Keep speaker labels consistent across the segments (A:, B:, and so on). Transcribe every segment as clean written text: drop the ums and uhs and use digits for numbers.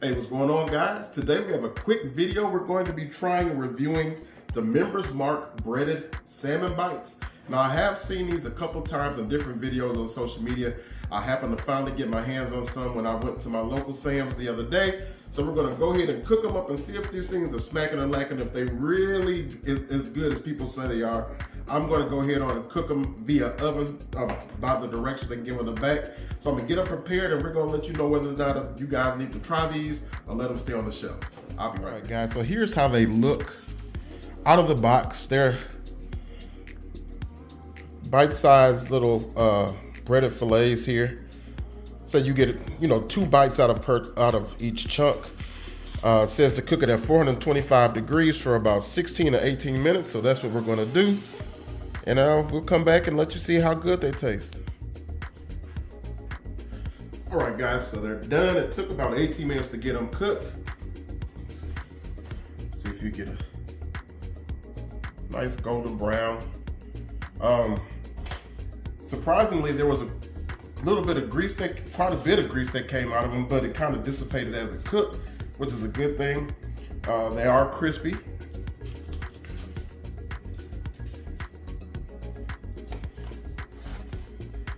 A: Hey, what's going on, guys? Today we have a quick video. We're going to be trying and reviewing the Members Mark breaded salmon bites. Now, I have seen these a couple times in different videos on social media. I happened to finally get my hands on some when I went to my local Sam's the other day. So we're gonna go ahead and cook them up and see if these things are smacking and lacking, if they really as good as people say they are. I'm gonna go ahead on and cook them via oven by the directions they give in the back. So I'm gonna get them prepared and we're gonna let you know whether or not you guys need to try these or let them stay on the shelf. I'll be right back. Guys, so here's how they look out of the box. They're bite-sized little breaded fillets here. So you get 2 bites out of each chunk. It says to cook it at 425 degrees for about 16 to 18 minutes. So that's what we're gonna do. And we'll come back and let you see how good they taste. All right, guys, so they're done. It took about 18 minutes to get them cooked. See if you get a nice golden brown. Surprisingly, there was a little bit of grease, quite a bit of grease that came out of them, but it kind of dissipated as it cooked, which is a good thing. They are crispy.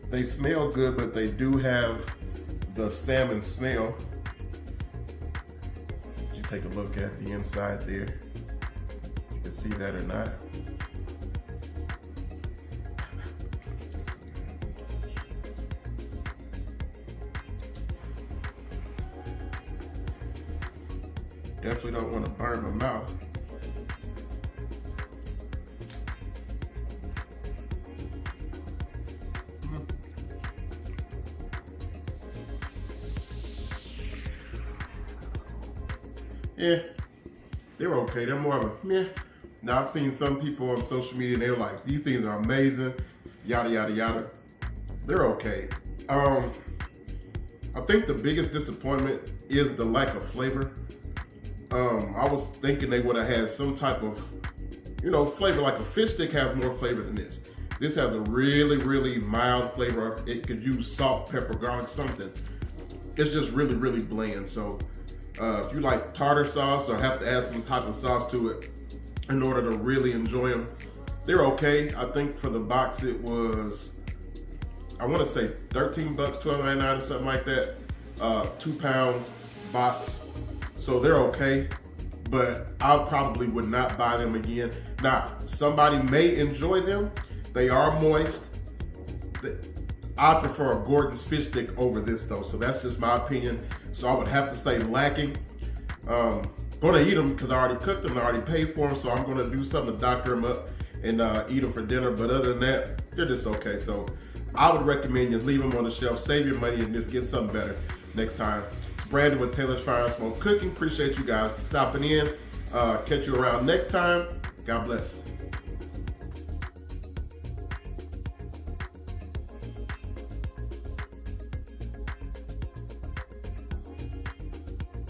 A: They smell good, but they do have the salmon smell. You take a look at the inside there. You can see that or not. Definitely don't want to burn my mouth. Yeah, they're okay. They're more of a meh. Now, I've seen some people on social media and they're like, these things are amazing, yada, yada, yada. They're okay. I think the biggest disappointment is the lack of flavor. I was thinking they would have had some type of, flavor, like a fish stick has more flavor than this. This has a really, really mild flavor. It could use salt, pepper, garlic, something. It's just really, really bland. So if you like tartar sauce or have to add some type of sauce to it in order to really enjoy them, they're okay. I think for the box it was, I want to say 13 bucks, $12.99 or something like that. 2-pound box. So they're okay, but I probably would not buy them again. Now, somebody may enjoy them. They are moist. I prefer a Gordon's fish stick over this though, so that's just my opinion. So I would have to say Lackin. Gonna eat them because I already cooked them, I already paid for them, so I'm gonna do something to doctor them up and eat them for dinner. But other than that, they're just okay. So I would recommend you leave them on the shelf, save your money, and just get something better next time. Brandon with Taylor's Fire and Smoke Cooking. Appreciate you guys stopping in. Catch you around next time. God bless.